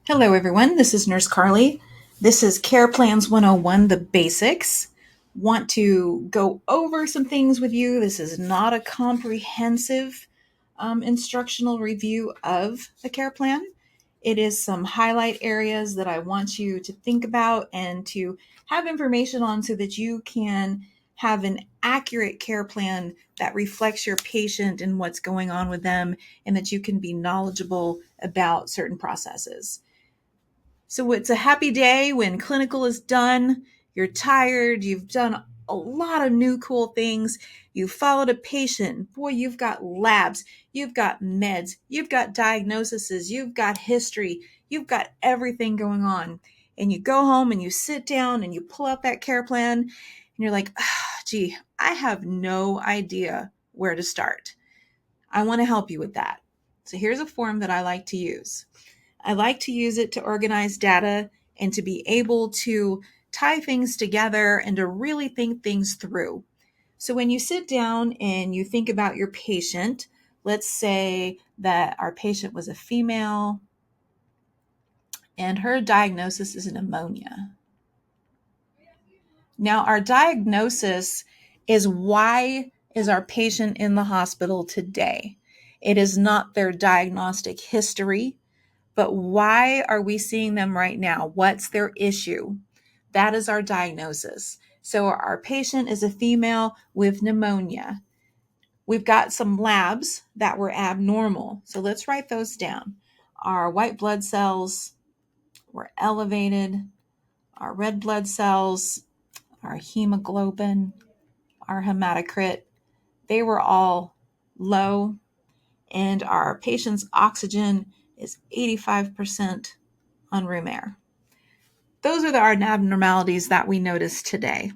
Hello, everyone. This is Nurse Carley. This is Care Plans 101, the basics. Want to go over some things with you. This is not a comprehensive instructional review of the care plan. It is some highlight areas that I want you to think about and to have information on so that you can have an accurate care plan that reflects your patient and what's going on with them, and that you can be knowledgeable about certain processes. So it's a happy day when clinical is done. You're tired. You've done a lot of new cool things. You followed a patient. Boy, you've got labs. You've got meds. You've got diagnoses. You've got history. You've got everything going on. And you go home and you sit down and you pull out that care plan and you're like, gee, I have no idea where to start. I want to help you with that. So here's a form that I like to use. I like to use it to organize data and to be able to tie things together and to really think things through. So when you sit down and you think about your patient, let's say that our patient was a female and her diagnosis is pneumonia. Now, our diagnosis is why is our patient in the hospital today? It is not their diagnostic history. But why are we seeing them right now? What's their issue? That is our diagnosis. So our patient is a female with pneumonia. We've got some labs that were abnormal. So let's write those down. Our white blood cells were elevated. Our red blood cells, our hemoglobin, our hematocrit, they were all low. And our patient's oxygen is 85% on room air. Those are our abnormalities that we notice today.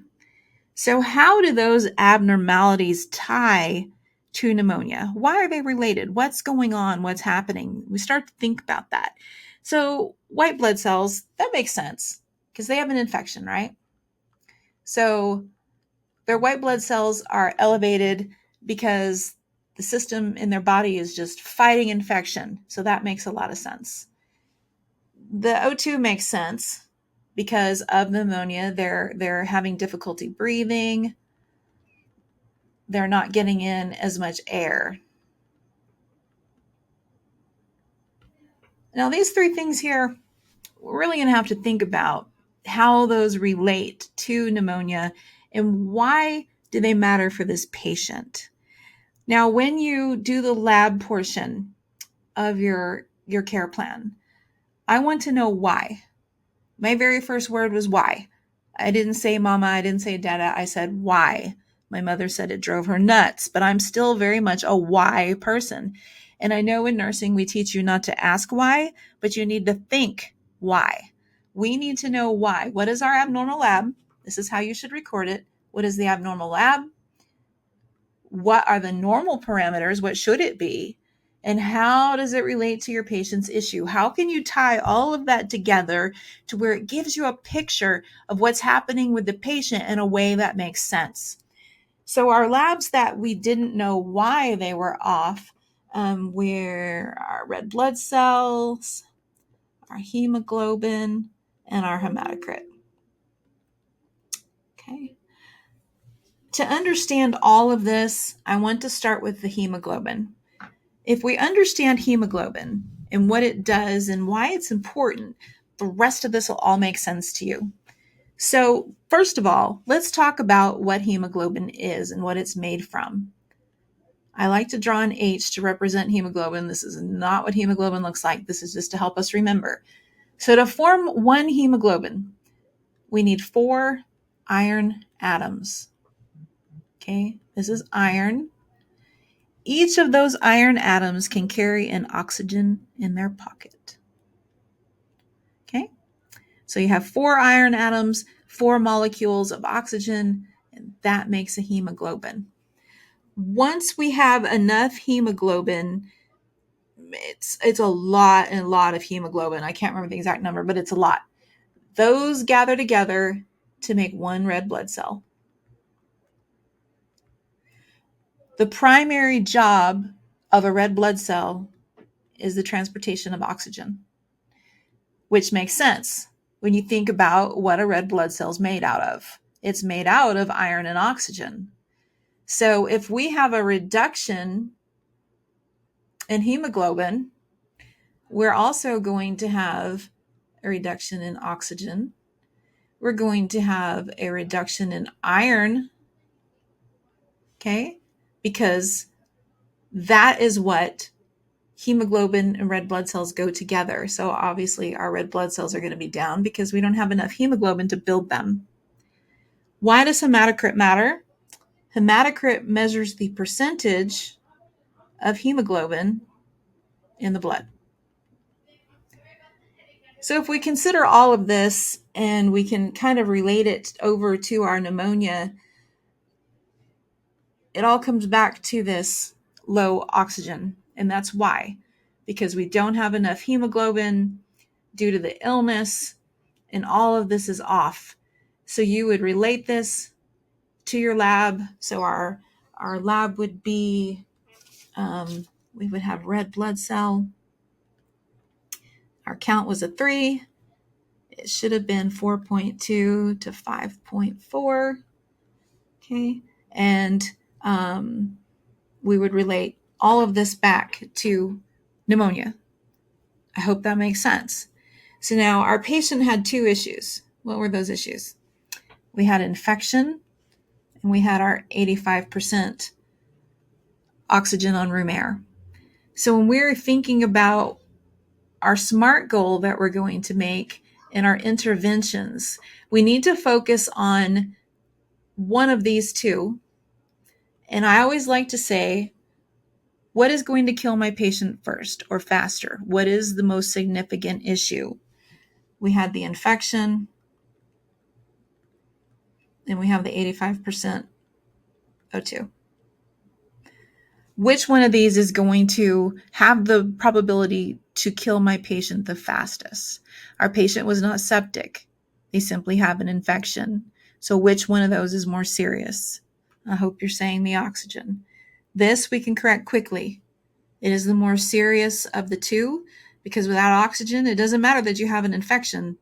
So how do those abnormalities tie to pneumonia? Why are they related? What's going on? What's happening? We start to think about that. So white blood cells, that makes sense because they have an infection, right? So their white blood cells are elevated because the system in their body is just fighting infection. So that makes a lot of sense. The O2 makes sense because of pneumonia. They're having difficulty breathing. They're not getting in as much air. Now, these three things here, we're really going to have to think about how those relate to pneumonia and why do they matter for this patient. Now, when you do the lab portion of your care plan, I want to know why. My very first word was why. I didn't say mama, I didn't say dada, I said why. My mother said it drove her nuts, but I'm still very much a why person. And I know in nursing we teach you not to ask why, but you need to think why. We need to know why. What is our abnormal lab? This is how you should record it. What is the abnormal lab? What are the normal parameters? What should it be? And how does it relate to your patient's issue? How can you tie all of that together to where it gives you a picture of what's happening with the patient in a way that makes sense? So our labs that we didn't know why they were off were our red blood cells, our hemoglobin, and our hematocrit. Okay. To understand all of this, I want to start with the hemoglobin. If we understand hemoglobin and what it does and why it's important, the rest of this will all make sense to you. So, first of all, let's talk about what hemoglobin is and what it's made from. I like to draw an H to represent hemoglobin. This is not what hemoglobin looks like. This is just to help us remember. So, to form one hemoglobin, we need 4 iron atoms. Okay, this is iron. Each of those iron atoms can carry an oxygen in their pocket. Okay, so you have 4 iron atoms, 4 molecules of oxygen, and that makes a hemoglobin. Once we have enough hemoglobin, it's a lot and a lot of hemoglobin. I can't remember the exact number, but it's a lot. Those gather together to make one red blood cell. The primary job of a red blood cell is the transportation of oxygen. which makes sense when you think about what a red blood cell is made out of. It's made out of iron and oxygen. So if we have a reduction in hemoglobin, we're also going to have a reduction in oxygen. We're going to have a reduction in iron, okay? Because that is what hemoglobin and red blood cells go together. So obviously our red blood cells are going to be down because we don't have enough hemoglobin to build them. Why does hematocrit matter? Hematocrit measures the percentage of hemoglobin in the blood. So if we consider all of this and we can kind of relate it over to our pneumonia, it all comes back to this low oxygen. And that's why, because we don't have enough hemoglobin due to the illness, and all of this is off. So you would relate this to your lab. So our lab would be, we would have red blood cell. Our count was a 3. It should have been 4.2 to 5.4. Okay. And we would relate all of this back to pneumonia. I hope that makes sense. So now our patient had 2 issues. What were those issues? We had infection and we had our 85% oxygen on room air. So when we're thinking about our SMART goal that we're going to make in our interventions, we need to focus on one of these 2. And I always like to say, what is going to kill my patient first or faster? What is the most significant issue? We had the infection, and we have the 85% O2. Which one of these is going to have the probability to kill my patient the fastest? Our patient was not septic. They simply have an infection. So which one of those is more serious? I hope you're saying the oxygen. This we can correct quickly. It is the more serious of the 2 because without oxygen, it doesn't matter that you have an infection.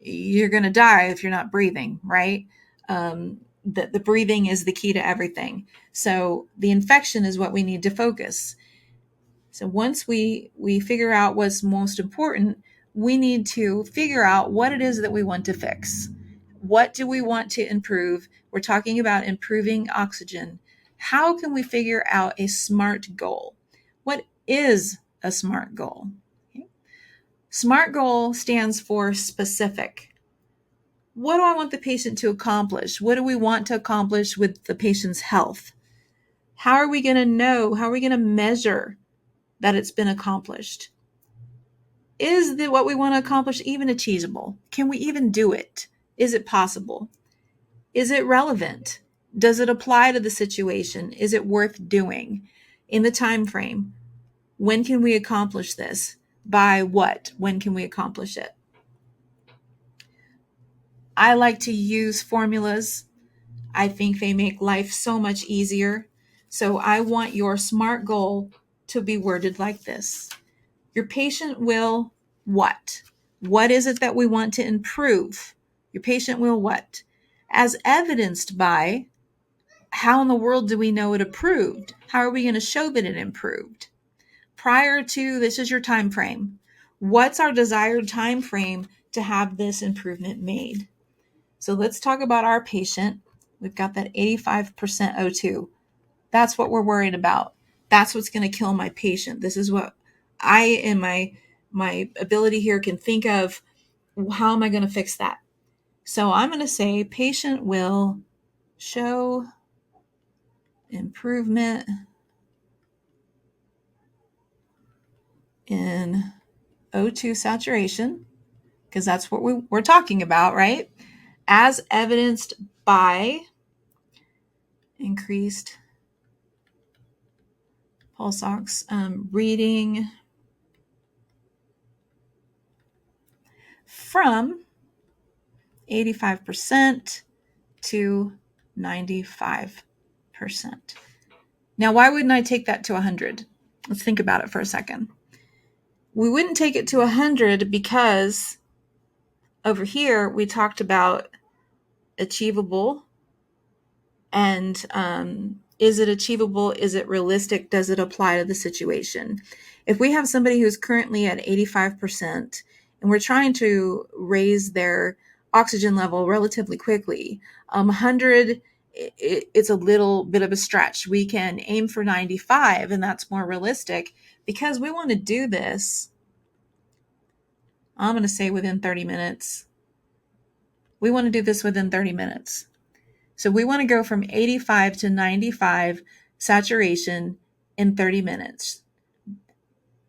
You're going to die if you're not breathing, right? The breathing is the key to everything. So the infection is what we need to focus. So once we figure out what's most important, we need to figure out what it is that we want to fix. What do we want to improve? We're talking about improving oxygen. How can we figure out a SMART goal? What is a SMART goal? Okay. SMART goal stands for specific. What do I want the patient to accomplish? What do we want to accomplish with the patient's health? How are we going to know? How are we going to measure that it's been accomplished? Is what we want to accomplish even achievable? Can we even do it? Is it possible? Is it relevant? Does it apply to the situation? Is it worth doing? In the time frame, when can we accomplish this? By what? When can we accomplish it? I like to use formulas. I think they make life so much easier. So I want your SMART goal to be worded like this. Your patient will what? What is it that we want to improve? Your patient will what? As evidenced by, how in the world do we know it improved? How are we going to show that it improved? Prior to, this is your time frame. What's our desired time frame to have this improvement made? So let's talk about our patient. We've got that 85% O2. That's what we're worried about. That's what's going to kill my patient. This is what I, in my ability here, can think of. How am I going to fix that? So I'm going to say patient will show improvement in O2 saturation, because that's what we're talking about, right? As evidenced by increased pulse ox reading from 85% to 95%. Now, why wouldn't I take that to 100? Let's think about it for a second. We wouldn't take it to 100 because over here we talked about achievable. And is it achievable? Is it realistic? Does it apply to the situation? If we have somebody who's currently at 85% and we're trying to raise their oxygen level relatively quickly, 100, it's a little bit of a stretch. We can aim for 95, and that's more realistic because we want to do this, I'm going to say within 30 minutes. We want to do this within 30 minutes. So we want to go from 85 to 95 saturation in 30 minutes.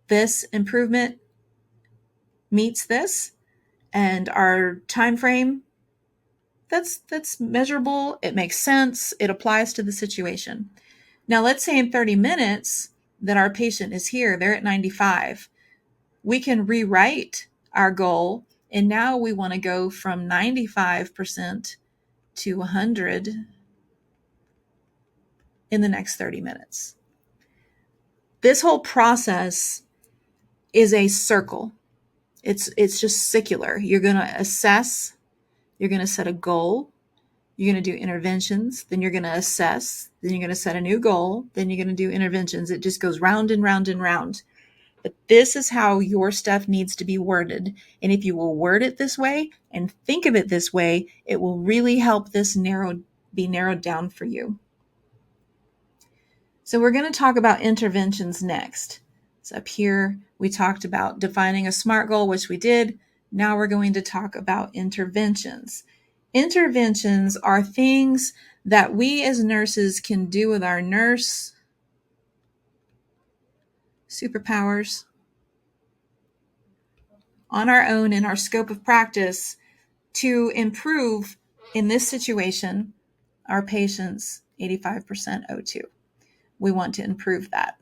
This improvement meets this, and our time frame, that's measurable. It makes sense. It applies to the situation. Now let's say in 30 minutes that our patient is here, they're at 95. We can rewrite our goal, and now we want to go from 95% to 100 in the next 30 minutes. This whole process is a circle. It's just circular. You're going to assess, you're going to set a goal, you're going to do interventions, then you're going to assess, then you're going to set a new goal, then you're going to do interventions. It just goes round and round and round. But this is how your stuff needs to be worded. And if you will word it this way and think of it this way, it will really help this be narrowed down for you. So we're going to talk about interventions next. So up here, we talked about defining a SMART goal, which we did. Now we're going to talk about interventions. Interventions are things that we as nurses can do with our nurse superpowers on our own in our scope of practice to improve, in this situation, our patient's 85% O2. We want to improve that.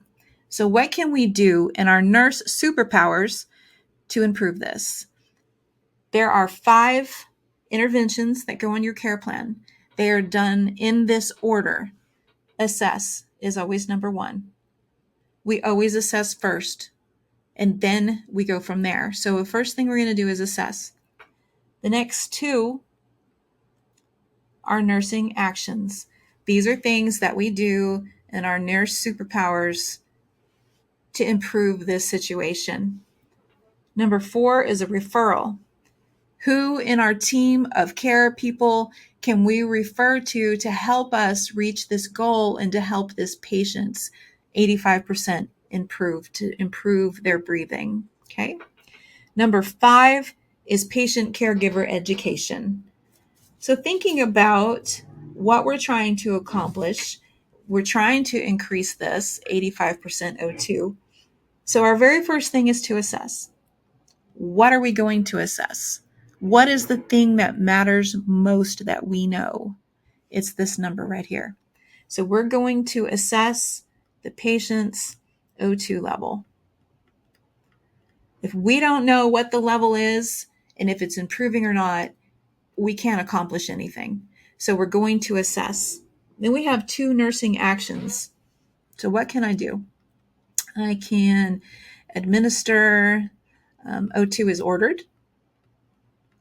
So what can we do in our nurse superpowers to improve this? There are 5 interventions that go on your care plan. They are done in this order. Assess is always number 1. We always assess first, and then we go from there. So the first thing we're going to do is assess. The next 2 are nursing actions. These are things that we do in our nurse superpowers to improve this situation. Number 4 is a referral. Who in our team of care people can we refer to help us reach this goal and to help this patient's 85% improve their breathing? Okay. Number 5 is patient caregiver education. So thinking about what we're trying to accomplish, we're trying to increase this 85% O2. So our very first thing is to assess. What are we going to assess? What is the thing that matters most that we know? It's this number right here. So we're going to assess the patient's O2 level. If we don't know what the level is and if it's improving or not, we can't accomplish anything. So we're going to assess. Then we have 2 nursing actions. So what can I do? I can administer O2 is ordered.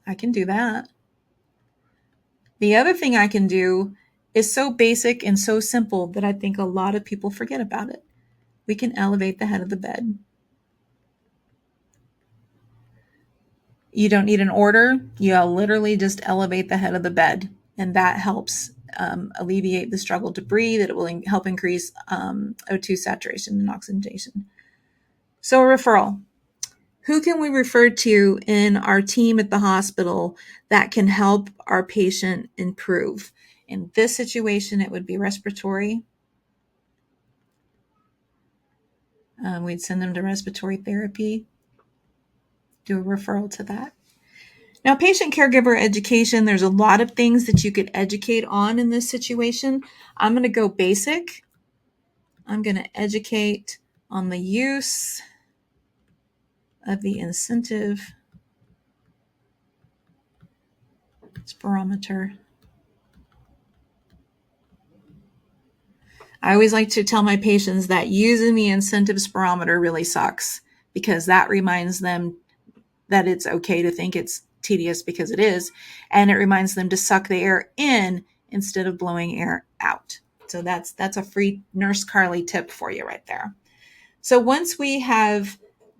I can do that. The other thing I can do is so basic and so simple that I think a lot of people forget about it. We can elevate the head of the bed. You don't need an order. You literally just elevate the head of the bed, and that helps alleviate the struggle to breathe. It will help increase O2 saturation and oxygenation. So a referral. Who can we refer to in our team at the hospital that can help our patient improve? In this situation, it would be respiratory. We'd send them to respiratory therapy, do a referral to that. Now, patient caregiver education, there's a lot of things that you could educate on in this situation. I'm going to go basic. I'm going to educate on the use of the incentive spirometer. I always like to tell my patients that using the incentive spirometer really sucks because that reminds them that it's okay to think it's tedious, because it is. And it reminds them to suck the air in instead of blowing air out. So that's a free Nurse Carley tip for you right there. So once we have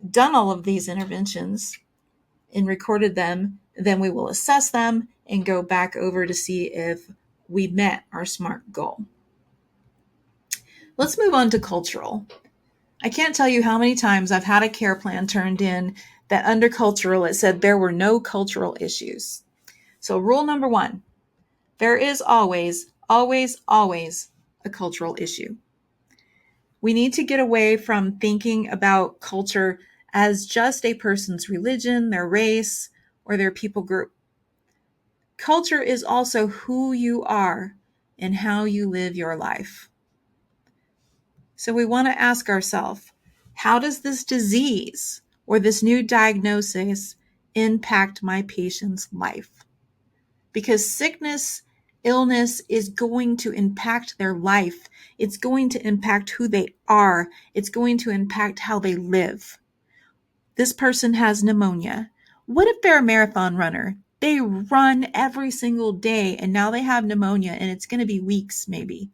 done all of these interventions and recorded them, then we will assess them and go back over to see if we met our SMART goal. Let's move on to cultural. I can't tell you how many times I've had a care plan turned in that under cultural it said there were no cultural issues. So rule number 1, there is always, always, always a cultural issue. We need to get away from thinking about culture as just a person's religion, their race, or their people group. Culture is also who you are and how you live your life. So we want to ask ourselves, how does this disease or this new diagnosis impact my patient's life? Because sickness, illness is going to impact their life. It's going to impact who they are. It's going to impact how they live. This person has pneumonia. What if they're a marathon runner? They run every single day and now they have pneumonia, and it's going to be weeks maybe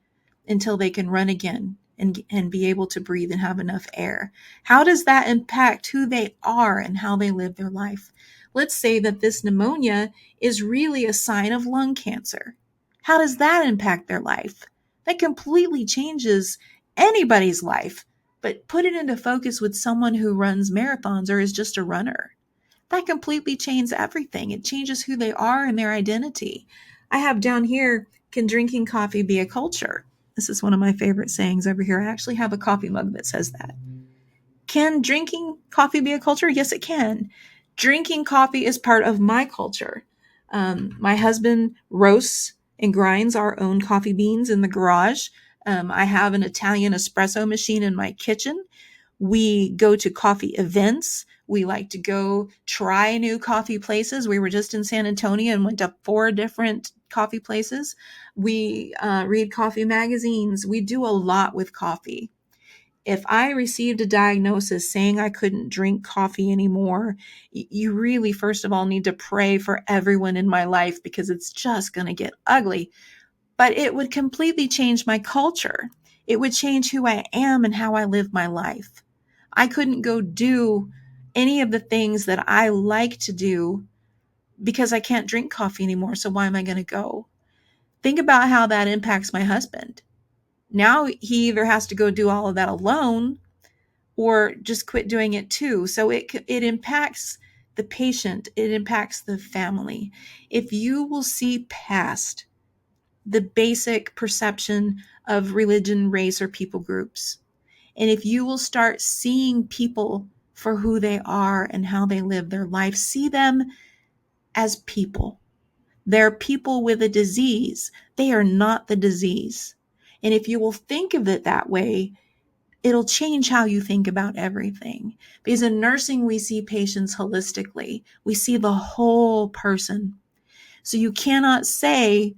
until they can run again and be able to breathe and have enough air. How does that impact who they are and how they live their life? Let's say that this pneumonia is really a sign of lung cancer. How does that impact their life? That completely changes anybody's life. But put it into focus with someone who runs marathons or is just a runner. That completely changes everything. It changes who they are and their identity. I have down here, can drinking coffee be a culture? This is one of my favorite sayings over here. I actually have a coffee mug that says that. Can drinking coffee be a culture? Yes, it can. Drinking coffee is part of my culture. My husband roasts and grinds our own coffee beans in the garage. I have an Italian espresso machine in my kitchen. We go to coffee events. We like to go try new coffee places. We were just in San Antonio and went to 4 different coffee places. We read coffee magazines. We do a lot with coffee. If I received a diagnosis saying I couldn't drink coffee anymore, you really, first of all, need to pray for everyone in my life, because it's just going to get ugly. But it would completely change my culture. It would change who I am and how I live my life. I couldn't go do any of the things that I like to do because I can't drink coffee anymore. So why am I going to go? Think about how that impacts my husband. Now he either has to go do all of that alone or just quit doing it too. So it impacts the patient. It impacts the family. If you will see past the basic perception of religion, race, or people groups, and if you will start seeing people for who they are and how they live their life, see them as people. They're people with a disease. They are not the disease. And if you will think of it that way, it'll change how you think about everything. Because in nursing, we see patients holistically. We see the whole person. So you cannot say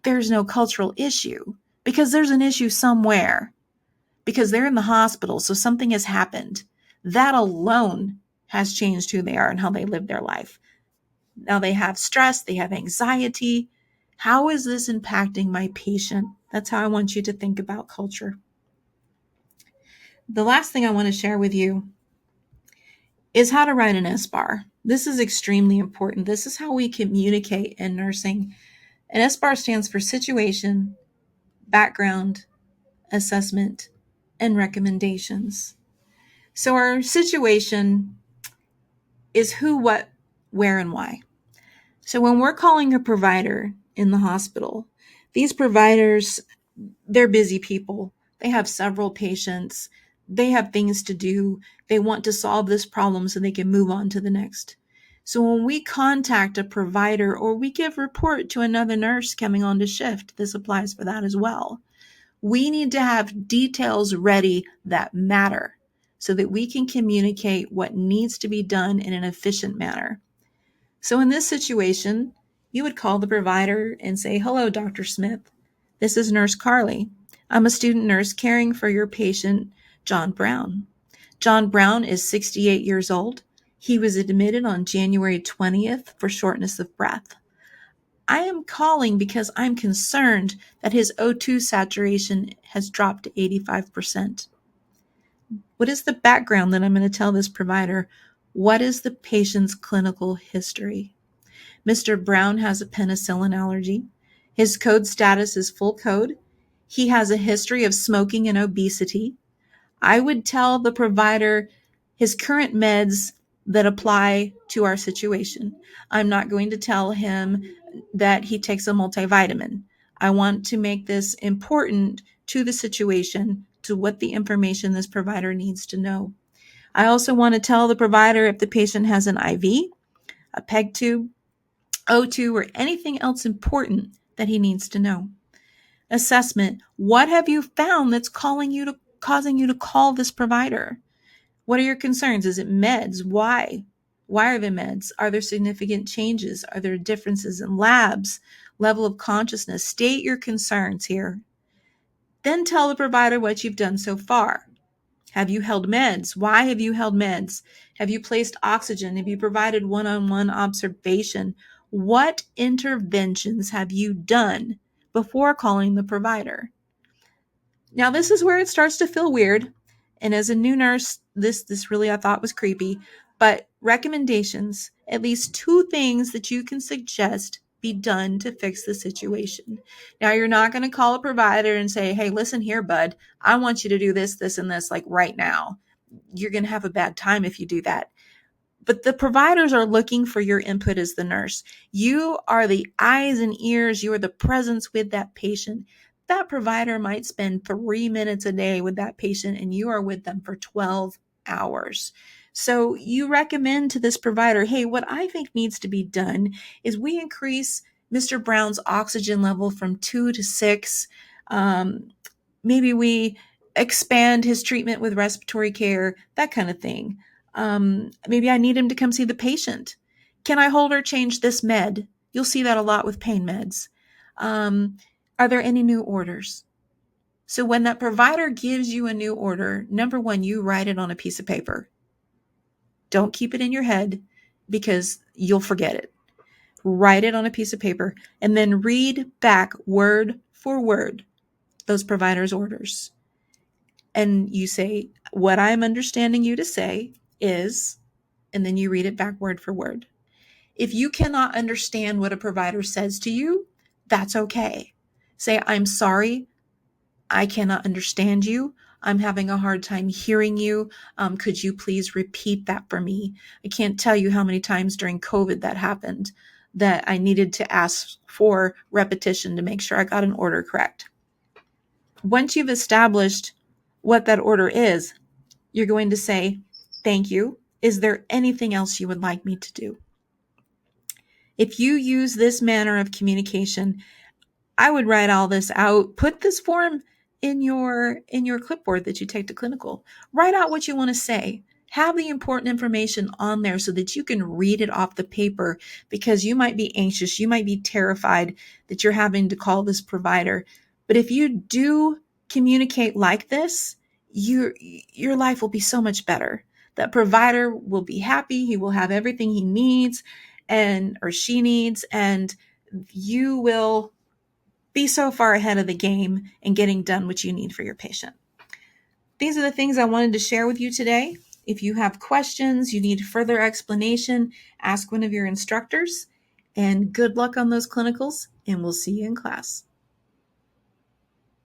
there's no cultural issue, because there's an issue somewhere, because they're in the hospital. So something has happened. That alone has changed who they are and how they live their life. Now they have stress, they have anxiety. How is this impacting my patient? That's how I want you to think about culture. The last thing I want to share with you is how to write an SBAR. This is extremely important. This is how we communicate in nursing. An SBAR stands for situation, background, assessment, and recommendations. So our situation is who, what, where, and why. So when we're calling a provider in the hospital, these providers, they're busy people. They have several patients. They have things to do. They want to solve this problem so they can move on to the next. So when we contact a provider or we give report to another nurse coming on to shift, this applies for that as well. We need to have details ready that matter so that we can communicate what needs to be done in an efficient manner. So in this situation, you would call the provider and say, "Hello, Dr. Smith. This is Nurse Carley. I'm a student nurse caring for your patient, John Brown. John Brown is 68 years old. He was admitted on January 20th for shortness of breath. I am calling because I'm concerned that his O2 saturation has dropped to 85%. What is the background that I'm going to tell this provider? What is the patient's clinical history? Mr. Brown has a penicillin allergy. His code status is full code. He has a history of smoking and obesity. I would tell the provider his current meds that apply to our situation. I'm not going to tell him that he takes a multivitamin. I want to make this important to the situation, to what the information this provider needs to know. I also want to tell the provider if the patient has an IV, a PEG tube, O2, or anything else important that he needs to know. Assessment. What have you found that's causing you to call this provider? What are your concerns? Is it meds? Why? Why are there meds? Are there significant changes? Are there differences in labs, level of consciousness? State your concerns here. Then tell the provider what you've done so far. Have you held meds? Why have you held meds? Have you placed oxygen? Have you provided one-on-one observation? What interventions have you done before calling the provider? Now, this is where it starts to feel weird. And as a new nurse, this really I thought was creepy. But recommendations, at least 2 things that you can suggest be done to fix the situation. Now, you're not going to call a provider and say, hey, listen here, bud, I want you to do this, this, and this, like right now. You're going to have a bad time if you do that. But the providers are looking for your input as the nurse. You are the eyes and ears. You are the presence with that patient. That provider might spend 3 minutes a day with that patient, and you are with them for 12 hours. So you recommend to this provider, hey, what I think needs to be done is we increase Mr. Brown's oxygen level from 2 to 6. Maybe we expand his treatment with respiratory care, that kind of thing. Maybe I need him to come see the patient. Can I hold or change this med? You'll see that a lot with pain meds. Are there any new orders? So when that provider gives you a new order, number 1, you write it on a piece of paper. Don't keep it in your head because you'll forget it. Write it on a piece of paper and then read back word for word those providers' orders. And you say, what I'm understanding you to say is, and then you read it back word for word. If you cannot understand what a provider says to you, that's okay. Say, I'm sorry, I cannot understand you. I'm having a hard time hearing you. Could you please repeat that for me? I can't tell you how many times during COVID that happened, that I needed to ask for repetition to make sure I got an order correct. Once you've established what that order is, you're going to say, thank you. Is there anything else you would like me to do? If you use this manner of communication, I would write all this out. Put this form in your clipboard that you take to clinical. Write out what you want to say. Have the important information on there so that you can read it off the paper, because you might be anxious. You might be terrified that you're having to call this provider. But if you do communicate like this, your life will be so much better. That provider will be happy. He will have everything he needs or she needs, and you will be so far ahead of the game and getting done what you need for your patient. These are the things I wanted to share with you today. If you have questions, you need further explanation, ask one of your instructors, and good luck on those clinicals, and we'll see you in class.